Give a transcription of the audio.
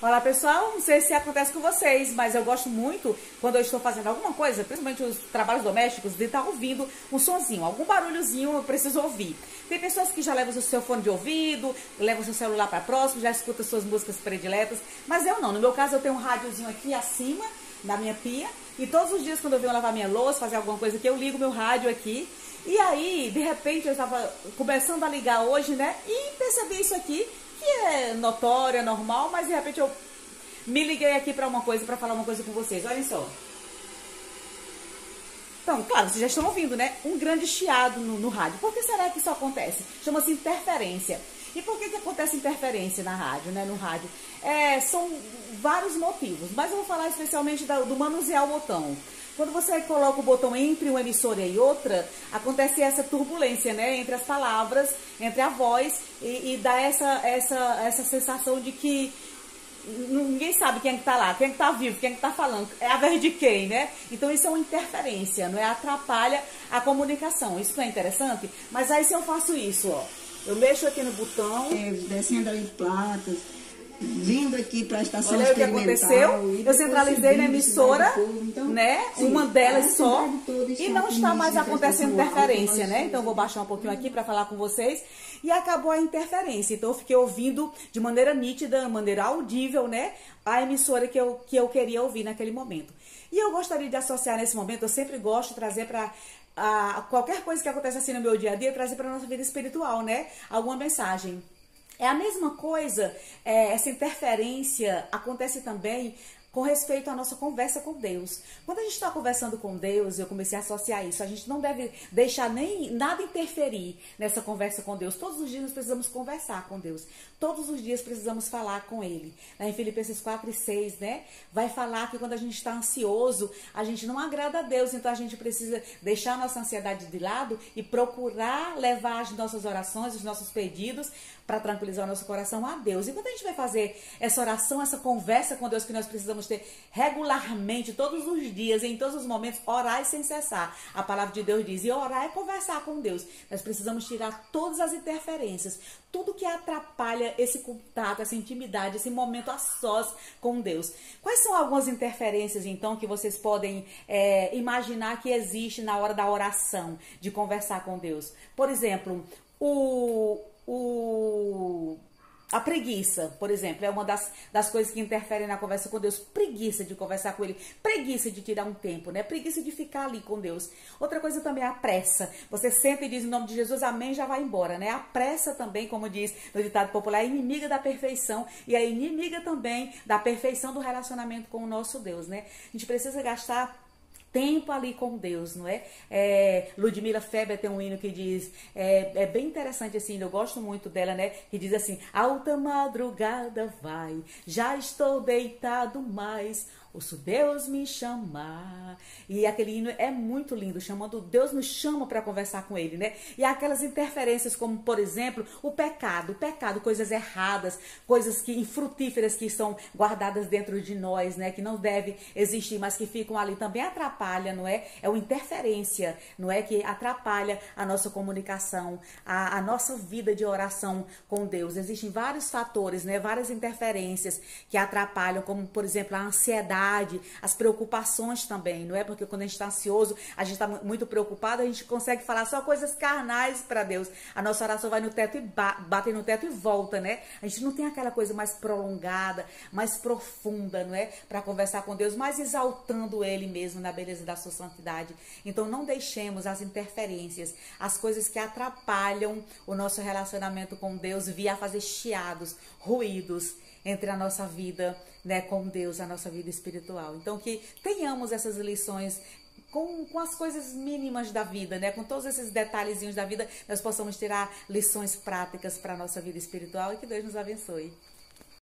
Olá pessoal, não sei se acontece com vocês, mas eu gosto muito quando eu estou fazendo alguma coisa, principalmente os trabalhos domésticos, de estar ouvindo um sonzinho, algum barulhozinho eu preciso ouvir. Tem pessoas que já levam o seu fone de ouvido, levam o seu celular para próximo, já escutam suas músicas prediletas, mas eu não. No meu caso eu tenho um rádiozinho aqui acima da minha pia e todos os dias quando eu venho lavar minha louça, fazer alguma coisa aqui, eu ligo meu rádio aqui. E aí, de repente, eu estava começando a ligar hoje, né? E percebi isso aqui, que é notório, é normal, mas de repente eu me liguei aqui para uma coisa, para falar uma coisa com vocês. Olhem só. Então, claro, vocês já estão ouvindo, né? Um grande chiado no rádio. Por que será que isso acontece? Chama-se interferência. E por que acontece interferência na rádio, né? No rádio? São vários motivos, mas eu vou falar especialmente do manusear o botão. Quando você coloca o botão entre uma emissora e outra, acontece essa turbulência, né? Entre as palavras, entre a voz e dá essa sensação de que ninguém sabe quem é que tá lá, quem é que tá vivo, quem é que tá falando, é a vez de quem, né? Então isso é uma interferência, não é? Atrapalha a comunicação. Isso não é interessante? Mas aí se eu faço isso, ó, eu mexo aqui no botão, descendo ali platas, vindo aqui para a estação olha o que aconteceu, eu centralizei na emissora, então, né, sim, uma delas só, e não está mais acontecendo interferência, né, então eu vou baixar um pouquinho aqui para falar com vocês, e acabou a interferência, então eu fiquei ouvindo de maneira nítida, maneira audível, né, a emissora que eu queria ouvir naquele momento. E eu gostaria de associar nesse momento, eu sempre gosto de trazer para qualquer coisa que acontece assim no meu dia a dia, trazer para a nossa vida espiritual, né, alguma mensagem. É a mesma coisa, essa interferência acontece também com respeito à nossa conversa com Deus. Quando a gente está conversando com Deus, eu comecei a associar isso, a gente não deve deixar nem nada interferir nessa conversa com Deus. Todos os dias nós precisamos conversar com Deus. Todos os dias precisamos falar com Ele. Lá em Filipenses 4:6, né? Vai falar que quando a gente está ansioso, a gente não agrada a Deus, então a gente precisa deixar a nossa ansiedade de lado e procurar levar as nossas orações, os nossos pedidos, para tranquilizar o nosso coração a Deus. E quando a gente vai fazer essa oração, essa conversa com Deus que nós precisamos ter regularmente, todos os dias, em todos os momentos, orar sem cessar. A palavra de Deus diz, e orar é conversar com Deus. Nós precisamos tirar todas as interferências, tudo que atrapalha esse contato, essa intimidade, esse momento a sós com Deus. Quais são algumas interferências, então, que vocês podem imaginar que existe na hora da oração, de conversar com Deus? Por exemplo, a preguiça, por exemplo, é uma das coisas que interferem na conversa com Deus. Preguiça de conversar com Ele, preguiça de tirar um tempo, né? Preguiça de ficar ali com Deus. Outra coisa também é a pressa. Você senta e diz em nome de Jesus, amém, já vai embora, né? A pressa também, como diz no ditado popular, é inimiga da perfeição e é inimiga também da perfeição do relacionamento com o nosso Deus, né? A gente precisa gastar tempo ali com Deus, não é? Ludmila Feber tem um hino que diz, é bem interessante esse hino, eu gosto muito dela, né? Que diz assim, alta madrugada vai, já estou deitado mais, ouço Deus me chamar. E aquele hino é muito lindo, chamando Deus nos chama para conversar com Ele, né? E aquelas interferências como, por exemplo, o pecado, coisas erradas, coisas infrutíferas que estão guardadas dentro de nós, né? Que não deve existir, mas que ficam ali também atrapalha, não é? É uma interferência, não é? Que atrapalha a nossa comunicação, a nossa vida de oração com Deus. Existem vários fatores, né? Várias interferências que atrapalham, como, por exemplo, a ansiedade, as preocupações também, não é? Porque quando a gente está ansioso, a gente está muito preocupado, a gente consegue falar só coisas carnais para Deus. A nossa oração vai no teto e bate no teto e volta, né? A gente não tem aquela coisa mais prolongada, mais profunda, não é? Para conversar com Deus, mais exaltando Ele mesmo na beleza da sua santidade. Então não deixemos as interferências, as coisas que atrapalham o nosso relacionamento com Deus vir a fazer chiados, ruídos entre a nossa vida, né, com Deus, a nossa vida espiritual. Então que tenhamos essas lições com as coisas mínimas da vida, né, com todos esses detalhezinhos da vida, nós possamos tirar lições práticas para a nossa vida espiritual e que Deus nos abençoe.